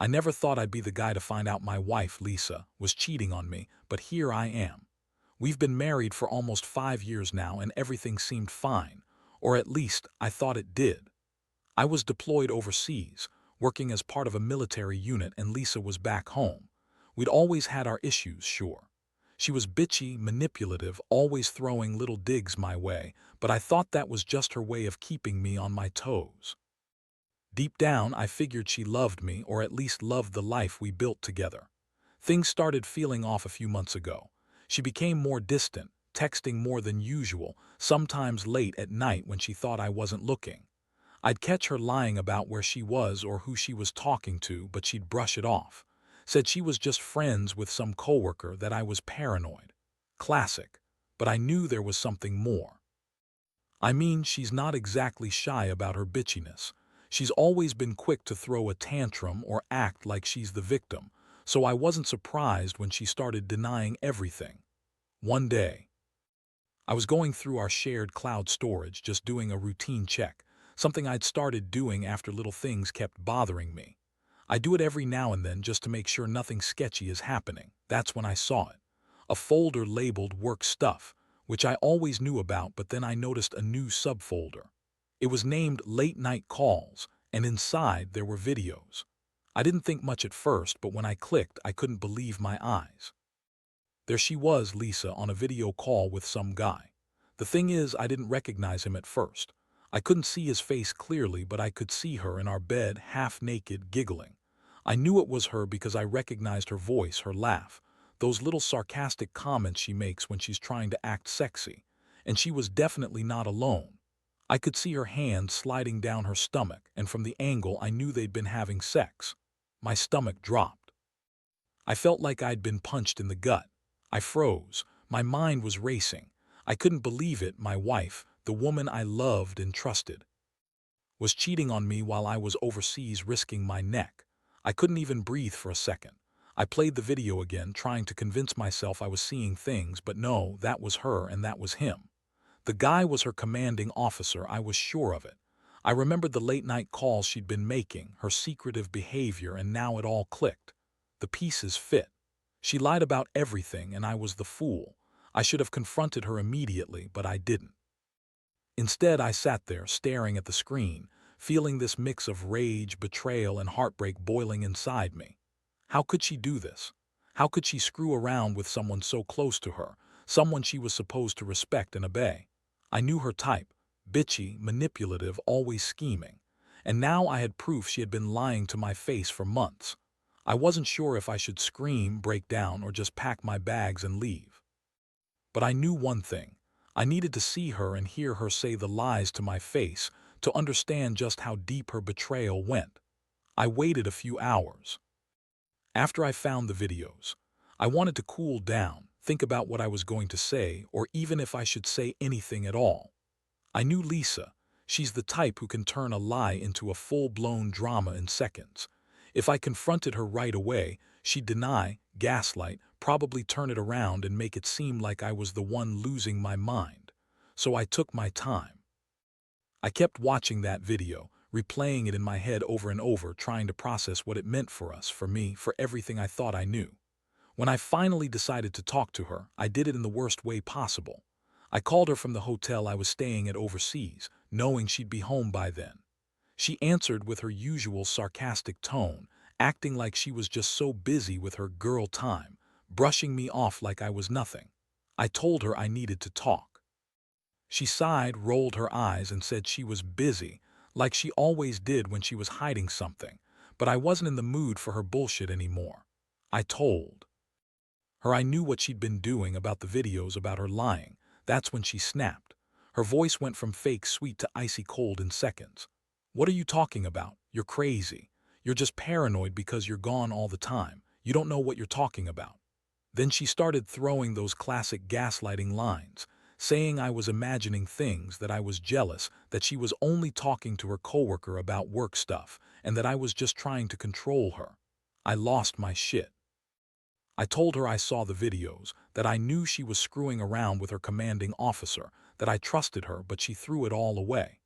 I never thought I'd be the guy to find out my wife, Lisa, was cheating on me, but here I am. We've been married for almost 5 years now and everything seemed fine, or at least I thought it did. I was deployed overseas, working as part of a military unit, and Lisa was back home. We'd always had our issues, sure. She was bitchy, manipulative, always throwing little digs my way, but I thought that was just her way of keeping me on my toes. Deep down, I figured she loved me, or at least loved the life we built together. Things started feeling off a few months ago. She became more distant, texting more than usual, sometimes late at night when she thought I wasn't looking. I'd catch her lying about where she was or who she was talking to, but she'd brush it off. Said she was just friends with some coworker, that I was paranoid. Classic. But I knew there was something more. I mean, she's not exactly shy about her bitchiness. She's always been quick to throw a tantrum or act like she's the victim, so I wasn't surprised when she started denying everything. One day, I was going through our shared cloud storage, just doing a routine check, something I'd started doing after little things kept bothering me. I do it every now and then just to make sure nothing sketchy is happening. That's when I saw it. A folder labeled work stuff, which I always knew about, but then I noticed a new subfolder. It was named late night calls, and inside there were videos. I didn't think much at first, but when I clicked, I couldn't believe my eyes. There she was, Lisa, on a video call with some guy. The thing is, I didn't recognize him at first. I couldn't see his face clearly, but I could see her in our bed, half naked, giggling. I knew it was her because I recognized her voice, her laugh, those little sarcastic comments she makes when she's trying to act sexy. And she was definitely not alone. I could see her hand sliding down her stomach, and from the angle I knew they'd been having sex. My stomach dropped. I felt like I'd been punched in the gut. I froze. My mind was racing. I couldn't believe it. My wife, the woman I loved and trusted, was cheating on me while I was overseas risking my neck. I couldn't even breathe for a second. I played the video again, trying to convince myself I was seeing things, but no, that was her and that was him. The guy was her commanding officer, I was sure of it. I remembered the late-night calls she'd been making, her secretive behavior, and now it all clicked. The pieces fit. She lied about everything, and I was the fool. I should have confronted her immediately, but I didn't. Instead, I sat there, staring at the screen, feeling this mix of rage, betrayal, and heartbreak boiling inside me. How could she do this? How could she screw around with someone so close to her, someone she was supposed to respect and obey? I knew her type, bitchy, manipulative, always scheming. And now I had proof she had been lying to my face for months. I wasn't sure if I should scream, break down, or just pack my bags and leave. But I knew one thing. I needed to see her and hear her say the lies to my face to understand just how deep her betrayal went. I waited a few hours. After I found the videos, I wanted to cool down, think about what I was going to say, or even if I should say anything at all. I knew Lisa. She's the type who can turn a lie into a full-blown drama in seconds. If I confronted her right away, she'd deny, gaslight, probably turn it around and make it seem like I was the one losing my mind. So I took my time. I kept watching that video, replaying it in my head over and over, trying to process what it meant for us, for me, for everything I thought I knew. When I finally decided to talk to her, I did it in the worst way possible. I called her from the hotel I was staying at overseas, knowing she'd be home by then. She answered with her usual sarcastic tone, acting like she was just so busy with her girl time, brushing me off like I was nothing. I told her I needed to talk. She sighed, rolled her eyes, and said she was busy, like she always did when she was hiding something, but I wasn't in the mood for her bullshit anymore. I told her I knew what she'd been doing, about the videos, about her lying. That's when she snapped. Her voice went from fake sweet to icy cold in seconds. "What are you talking about? You're crazy. You're just paranoid because you're gone all the time. You don't know what you're talking about." Then she started throwing those classic gaslighting lines, saying I was imagining things, that I was jealous, that she was only talking to her coworker about work stuff, and that I was just trying to control her. I lost my shit. I told her I saw the videos, that I knew she was screwing around with her commanding officer, that I trusted her, but she threw it all away.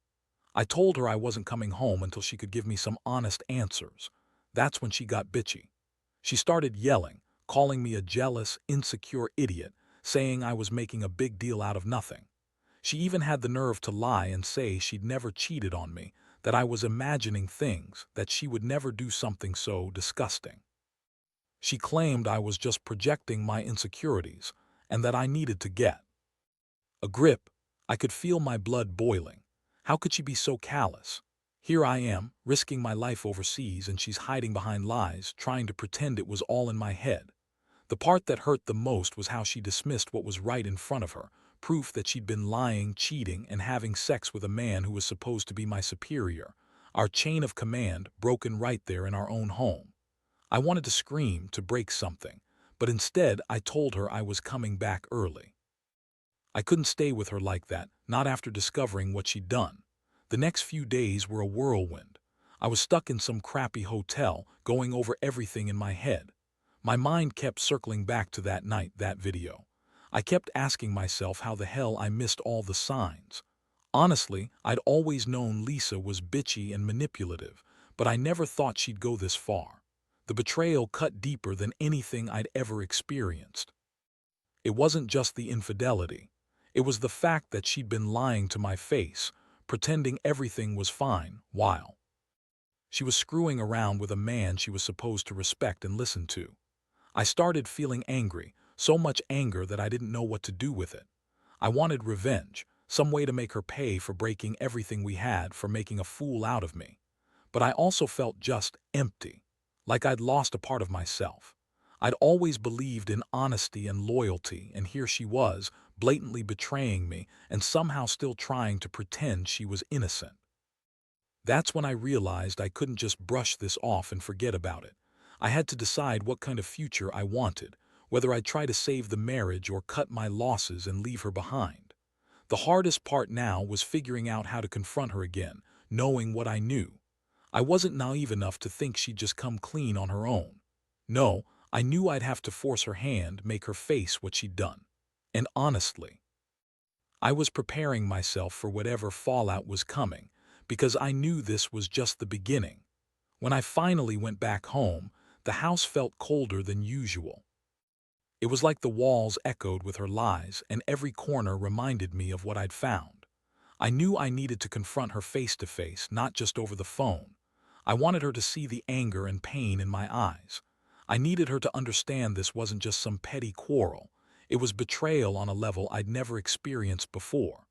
I told her I wasn't coming home until she could give me some honest answers. That's when she got bitchy. She started yelling, calling me a jealous, insecure idiot, saying I was making a big deal out of nothing. She even had the nerve to lie and say she'd never cheated on me, that I was imagining things, that she would never do something so disgusting. She claimed I was just projecting my insecurities and that I needed to get a grip. I could feel my blood boiling. How could she be so callous? Here I am, risking my life overseas, and she's hiding behind lies, trying to pretend it was all in my head. The part that hurt the most was how she dismissed what was right in front of her, proof that she'd been lying, cheating, and having sex with a man who was supposed to be my superior. Our chain of command broken right there in our own home. I wanted to scream, to break something, but instead I told her I was coming back early. I couldn't stay with her like that, not after discovering what she'd done. The next few days were a whirlwind. I was stuck in some crappy hotel, going over everything in my head. My mind kept circling back to that night, that video. I kept asking myself how the hell I missed all the signs. Honestly, I'd always known Lisa was bitchy and manipulative, but I never thought she'd go this far. The betrayal cut deeper than anything I'd ever experienced. It wasn't just the infidelity. It was the fact that she'd been lying to my face, pretending everything was fine, while she was screwing around with a man she was supposed to respect and listen to. I started feeling angry, so much anger that I didn't know what to do with it. I wanted revenge, some way to make her pay for breaking everything we had, for making a fool out of me. But I also felt just empty, like I'd lost a part of myself. I'd always believed in honesty and loyalty, and here she was, blatantly betraying me and somehow still trying to pretend she was innocent. That's when I realized I couldn't just brush this off and forget about it. I had to decide what kind of future I wanted, whether I'd try to save the marriage or cut my losses and leave her behind. The hardest part now was figuring out how to confront her again, knowing what I knew. I wasn't naive enough to think she'd just come clean on her own. No, I knew I'd have to force her hand, make her face what she'd done. And honestly, I was preparing myself for whatever fallout was coming, because I knew this was just the beginning. When I finally went back home, the house felt colder than usual. It was like the walls echoed with her lies, and every corner reminded me of what I'd found. I knew I needed to confront her face to face, not just over the phone. I wanted her to see the anger and pain in my eyes. I needed her to understand this wasn't just some petty quarrel. It was betrayal on a level I'd never experienced before.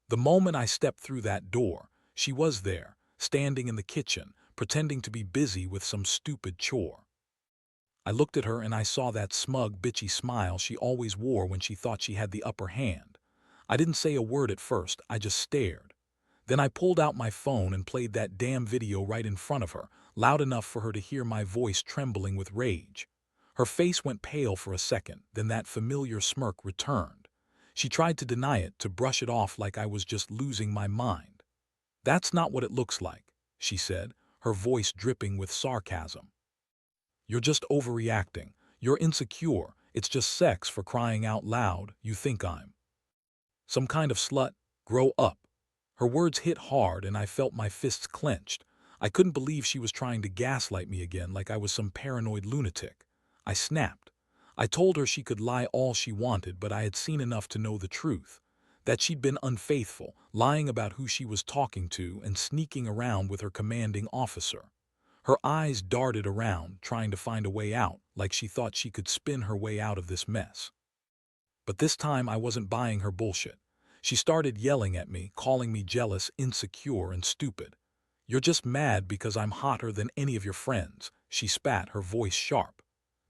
The moment I stepped through that door, she was there, standing in the kitchen, pretending to be busy with some stupid chore. I looked at her and I saw that smug, bitchy smile she always wore when she thought she had the upper hand. I didn't say a word at first, I just stared. Then I pulled out my phone and played that damn video right in front of her, loud enough for her to hear my voice trembling with rage. Her face went pale for a second, then that familiar smirk returned. She tried to deny it, to brush it off like I was just losing my mind. "That's not what it looks like," she said, her voice dripping with sarcasm. "You're just overreacting. You're insecure. It's just sex, for crying out loud. You think I'm some kind of slut? Grow up." Her words hit hard and I felt my fists clenched. I couldn't believe she was trying to gaslight me again, like I was some paranoid lunatic. I snapped. I told her she could lie all she wanted, but I had seen enough to know the truth. That she'd been unfaithful, lying about who she was talking to and sneaking around with her commanding officer. Her eyes darted around, trying to find a way out, like she thought she could spin her way out of this mess. But this time I wasn't buying her bullshit. She started yelling at me, calling me jealous, insecure, and stupid. "You're just mad because I'm hotter than any of your friends," she spat, her voice sharp.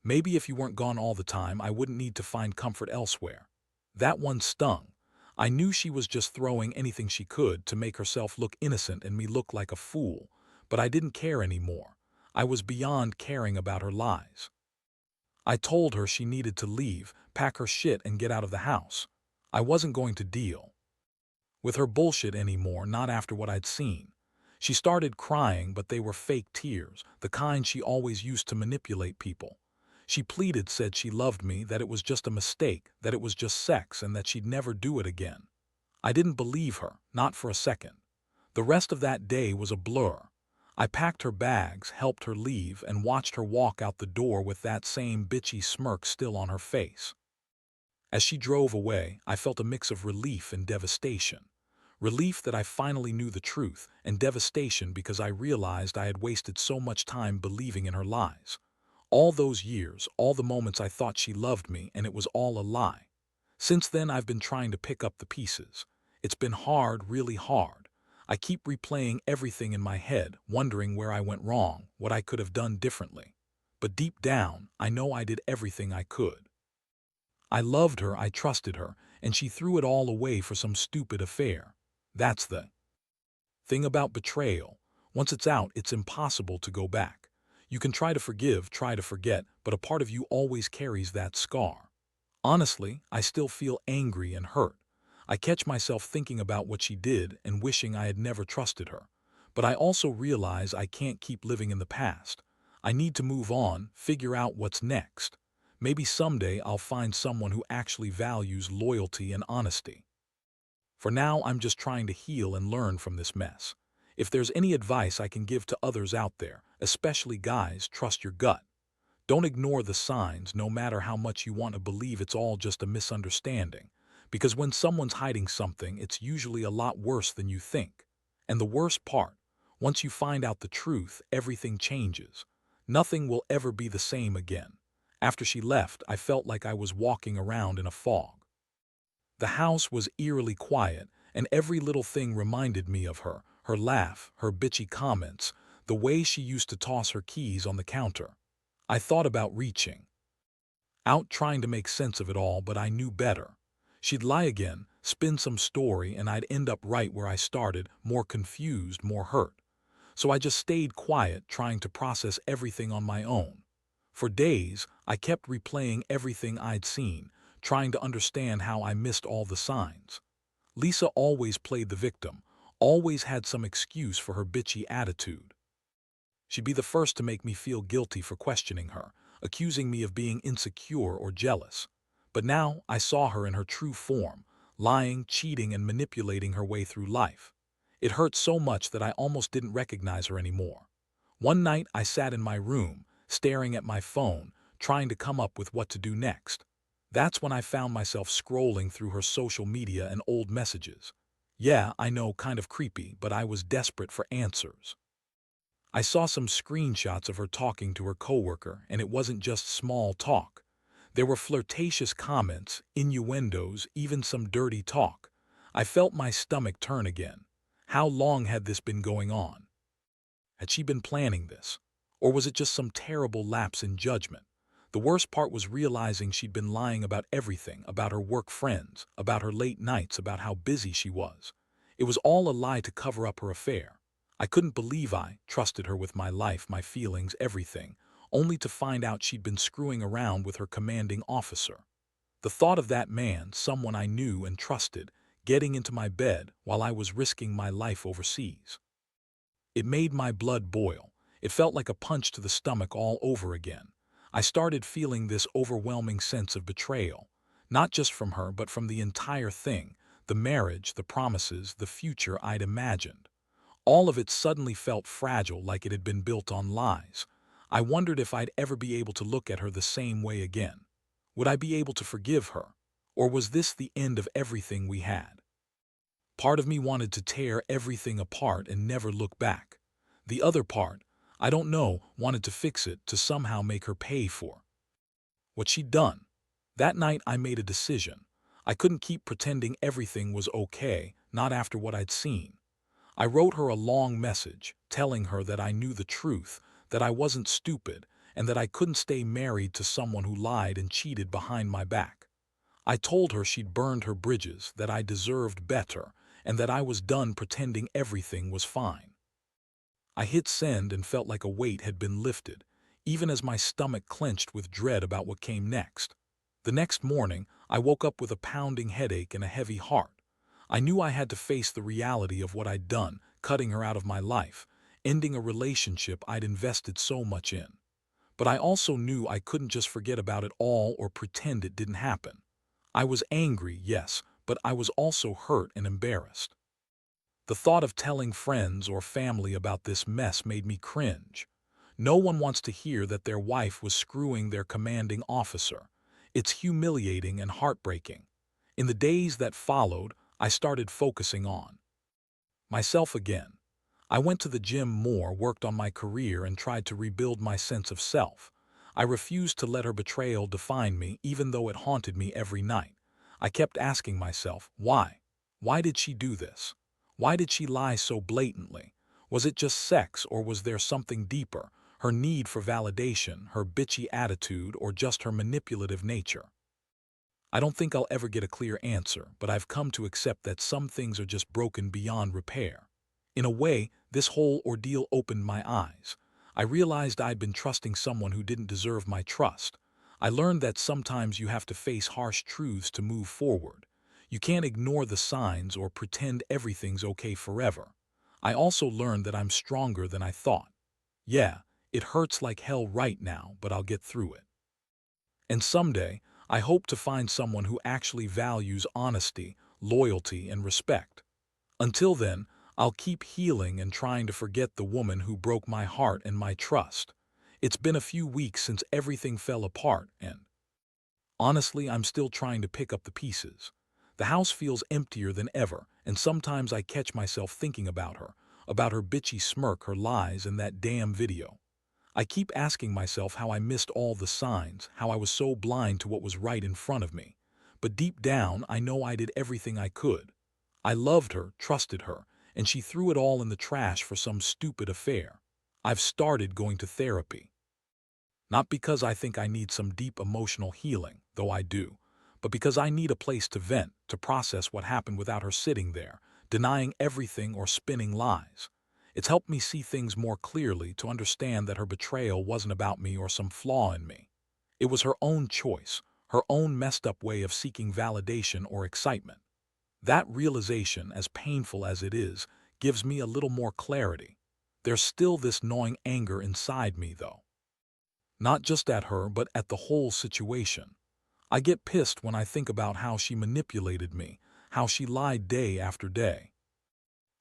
"Maybe if you weren't gone all the time, I wouldn't need to find comfort elsewhere." That one stung. I knew she was just throwing anything she could to make herself look innocent and me look like a fool, but I didn't care anymore. I was beyond caring about her lies. I told her she needed to leave, pack her shit, and get out of the house. I wasn't going to deal with her bullshit anymore, not after what I'd seen. She started crying, but they were fake tears, the kind she always used to manipulate people. She pleaded, said she loved me, that it was just a mistake, that it was just sex, and that she'd never do it again. I didn't believe her, not for a second. The rest of that day was a blur. I packed her bags, helped her leave, and watched her walk out the door with that same bitchy smirk still on her face. As she drove away, I felt a mix of relief and devastation. Relief that I finally knew the truth, and devastation because I realized I had wasted so much time believing in her lies. All those years, all the moments I thought she loved me, and it was all a lie. Since then, I've been trying to pick up the pieces. It's been hard, really hard. I keep replaying everything in my head, wondering where I went wrong, what I could have done differently. But deep down, I know I did everything I could. I loved her, I trusted her, and she threw it all away for some stupid affair. That's the thing about betrayal. Once it's out, it's impossible to go back. You can try to forgive, try to forget, but a part of you always carries that scar. Honestly, I still feel angry and hurt. I catch myself thinking about what she did and wishing I had never trusted her. But I also realize I can't keep living in the past. I need to move on, figure out what's next. Maybe someday I'll find someone who actually values loyalty and honesty. For now, I'm just trying to heal and learn from this mess. If there's any advice I can give to others out there, especially guys, trust your gut. Don't ignore the signs, no matter how much you want to believe it's all just a misunderstanding. Because when someone's hiding something, it's usually a lot worse than you think. And the worst part, once you find out the truth, everything changes. Nothing will ever be the same again. After she left, I felt like I was walking around in a fog. The house was eerily quiet, and every little thing reminded me of her, her laugh, her bitchy comments, the way she used to toss her keys on the counter. I thought about reaching out, trying to make sense of it all, but I knew better. She'd lie again, spin some story, and I'd end up right where I started, more confused, more hurt. So I just stayed quiet, trying to process everything on my own. For days, I kept replaying everything I'd seen, trying to understand how I missed all the signs. Lisa always played the victim, always had some excuse for her bitchy attitude. She'd be the first to make me feel guilty for questioning her, accusing me of being insecure or jealous. But now I saw her in her true form, lying, cheating, and manipulating her way through life. It hurt so much that I almost didn't recognize her anymore. One night I sat in my room, staring at my phone, trying to come up with what to do next. That's when I found myself scrolling through her social media and old messages. Yeah, I know, kind of creepy, but I was desperate for answers. I saw some screenshots of her talking to her coworker, and it wasn't just small talk. There were flirtatious comments, innuendos, even some dirty talk. I felt my stomach turn again. How long had this been going on? Had she been planning this? Or was it just some terrible lapse in judgment? The worst part was realizing she'd been lying about everything, about her work friends, about her late nights, about how busy she was. It was all a lie to cover up her affair. I couldn't believe I trusted her with my life, my feelings, everything, only to find out she'd been screwing around with her commanding officer. The thought of that man, someone I knew and trusted, getting into my bed while I was risking my life overseas. It made my blood boil. It felt like a punch to the stomach all over again. I started feeling this overwhelming sense of betrayal, not just from her, but from the entire thing, the marriage, the promises, the future I'd imagined. All of it suddenly felt fragile, like it had been built on lies. I wondered if I'd ever be able to look at her the same way again. Would I be able to forgive her? Or was this the end of everything we had? Part of me wanted to tear everything apart and never look back. The other part, I don't know, wanted to fix it, to somehow make her pay for what she'd done. That night I made a decision. I couldn't keep pretending everything was okay, not after what I'd seen. I wrote her a long message, telling her that I knew the truth, that I wasn't stupid, and that I couldn't stay married to someone who lied and cheated behind my back. I told her she'd burned her bridges, that I deserved better, and that I was done pretending everything was fine. I hit send and felt like a weight had been lifted, even as my stomach clenched with dread about what came next. The next morning, I woke up with a pounding headache and a heavy heart. I knew I had to face the reality of what I'd done, cutting her out of my life, ending a relationship I'd invested so much in. But I also knew I couldn't just forget about it all or pretend it didn't happen. I was angry, yes, but I was also hurt and embarrassed. The thought of telling friends or family about this mess made me cringe. No one wants to hear that their wife was screwing their commanding officer. It's humiliating and heartbreaking. In the days that followed, I started focusing on myself again. I went to the gym more, worked on my career, and tried to rebuild my sense of self. I refused to let her betrayal define me, even though it haunted me every night. I kept asking myself, why? Why did she do this? Why did she lie so blatantly? Was it just sex, or was there something deeper? Her need for validation, her bitchy attitude, or just her manipulative nature? I don't think I'll ever get a clear answer, but I've come to accept that some things are just broken beyond repair. In a way, this whole ordeal opened my eyes. I realized I'd been trusting someone who didn't deserve my trust. I learned that sometimes you have to face harsh truths to move forward. You can't ignore the signs or pretend everything's okay forever. I also learned that I'm stronger than I thought. Yeah, it hurts like hell right now, but I'll get through it. And someday, I hope to find someone who actually values honesty, loyalty, and respect. Until then, I'll keep healing and trying to forget the woman who broke my heart and my trust. It's been a few weeks since everything fell apart, and honestly, I'm still trying to pick up the pieces. The house feels emptier than ever, and sometimes I catch myself thinking about her bitchy smirk, her lies, and that damn video. I keep asking myself how I missed all the signs, how I was so blind to what was right in front of me. But deep down, I know I did everything I could. I loved her, trusted her, and she threw it all in the trash for some stupid affair. I've started going to therapy. Not because I think I need some deep emotional healing, though I do, but because I need a place to vent, to process what happened without her sitting there, denying everything or spinning lies. It's helped me see things more clearly, to understand that her betrayal wasn't about me or some flaw in me. It was her own choice, her own messed up way of seeking validation or excitement. That realization, as painful as it is, gives me a little more clarity. There's still this gnawing anger inside me, though. Not just at her, but at the whole situation. I get pissed when I think about how she manipulated me, how she lied day after day,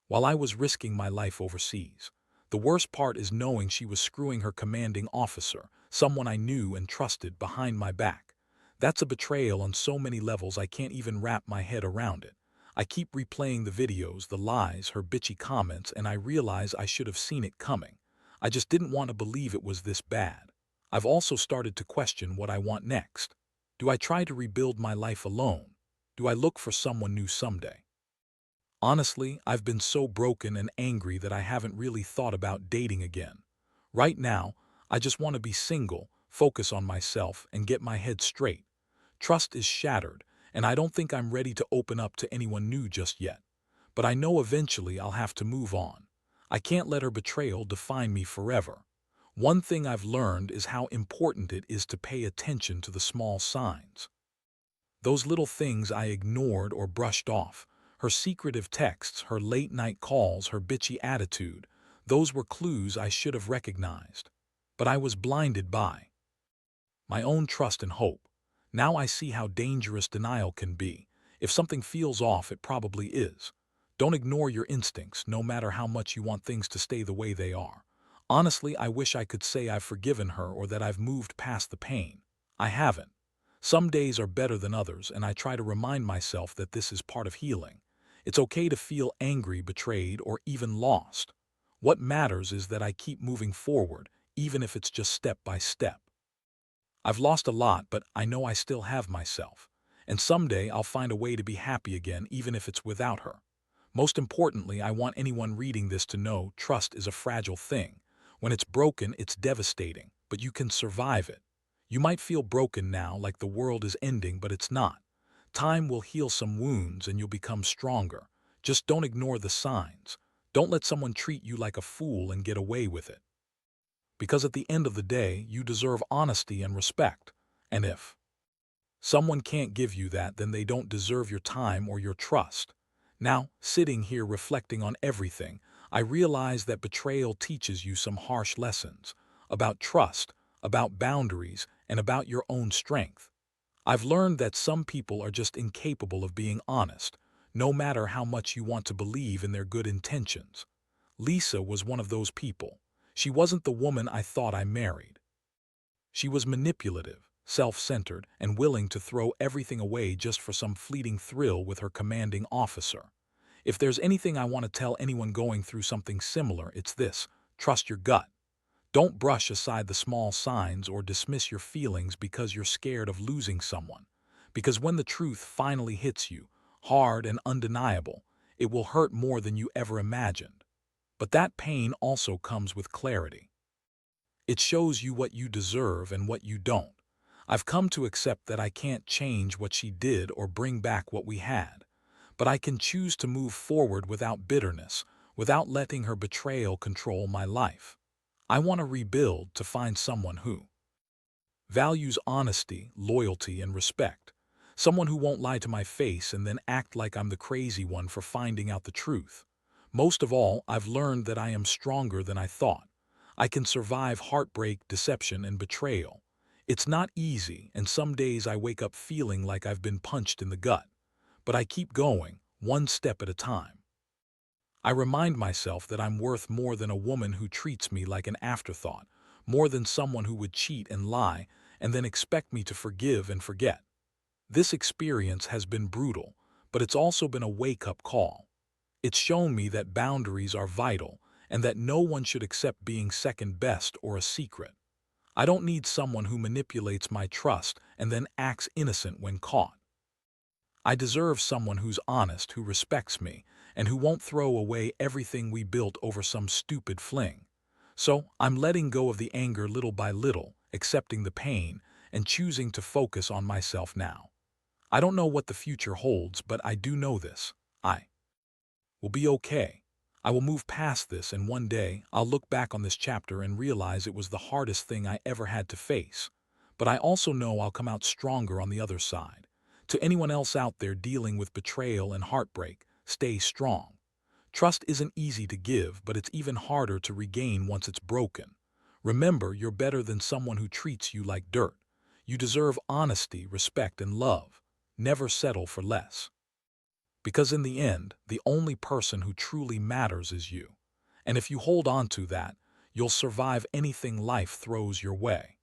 while I was risking my life overseas. The worst part is knowing she was screwing her commanding officer, someone I knew and trusted, behind my back. That's a betrayal on so many levels I can't even wrap my head around it. I keep replaying the videos, the lies, her bitchy comments, and I realize I should have seen it coming. I just didn't want to believe it was this bad. I've also started to question what I want next. Do I try to rebuild my life alone? Do I look for someone new someday? Honestly, I've been so broken and angry that I haven't really thought about dating again. Right now, I just want to be single, focus on myself, and get my head straight. Trust is shattered, and I don't think I'm ready to open up to anyone new just yet. But I know eventually I'll have to move on. I can't let her betrayal define me forever. One thing I've learned is how important it is to pay attention to the small signs. Those little things I ignored or brushed off, her secretive texts, her late-night calls, her bitchy attitude, those were clues I should have recognized. But I was blinded by my own trust and hope. Now I see how dangerous denial can be. If something feels off, it probably is. Don't ignore your instincts, no matter how much you want things to stay the way they are. Honestly, I wish I could say I've forgiven her or that I've moved past the pain. I haven't. Some days are better than others, and I try to remind myself that this is part of healing. It's okay to feel angry, betrayed, or even lost. What matters is that I keep moving forward, even if it's just step by step. I've lost a lot, but I know I still have myself. And someday I'll find a way to be happy again, even if it's without her. Most importantly, I want anyone reading this to know trust is a fragile thing. When it's broken, it's devastating, but you can survive it. You might feel broken now, like the world is ending, but it's not. Time will heal some wounds and you'll become stronger. Just don't ignore the signs. Don't let someone treat you like a fool and get away with it. Because at the end of the day, you deserve honesty and respect. And if someone can't give you that, then they don't deserve your time or your trust. Now, sitting here reflecting on everything, I realize that betrayal teaches you some harsh lessons about trust, about boundaries, and about your own strength. I've learned that some people are just incapable of being honest. no matter how much you want to believe in their good intentions. Lisa was one of those people. She wasn't the woman I thought I married. She was manipulative, self-centered, and willing to throw everything away just for some fleeting thrill with her commanding officer. If there's anything I want to tell anyone going through something similar, it's this: trust your gut. Don't brush aside the small signs or dismiss your feelings because you're scared of losing someone. Because when the truth finally hits you, hard and undeniable, it will hurt more than you ever imagined. But that pain also comes with clarity. It shows you what you deserve and what you don't. I've come to accept that I can't change what she did or bring back what we had. But I can choose to move forward without bitterness, without letting her betrayal control my life. I want to rebuild, to find someone who values honesty, loyalty, and respect. Someone who won't lie to my face and then act like I'm the crazy one for finding out the truth. Most of all, I've learned that I am stronger than I thought. I can survive heartbreak, deception, and betrayal. It's not easy, and some days I wake up feeling like I've been punched in the gut. But I keep going, one step at a time. I remind myself that I'm worth more than a woman who treats me like an afterthought, more than someone who would cheat and lie and then expect me to forgive and forget. This experience has been brutal, but it's also been a wake-up call. It's shown me that boundaries are vital and that no one should accept being second best or a secret. I don't need someone who manipulates my trust and then acts innocent when caught. I deserve someone who's honest, who respects me, and who won't throw away everything we built over some stupid fling. So I'm letting go of the anger little by little, accepting the pain, and choosing to focus on myself now. I don't know what the future holds, but I do know this: I will be okay. I will move past this, and one day I'll look back on this chapter and realize it was the hardest thing I ever had to face. But I also know I'll come out stronger on the other side. To anyone else out there dealing with betrayal and heartbreak, stay strong. Trust isn't easy to give, but it's even harder to regain once it's broken. Remember, you're better than someone who treats you like dirt. You deserve honesty, respect, and love. Never settle for less. Because in the end, the only person who truly matters is you. And if you hold on to that, you'll survive anything life throws your way.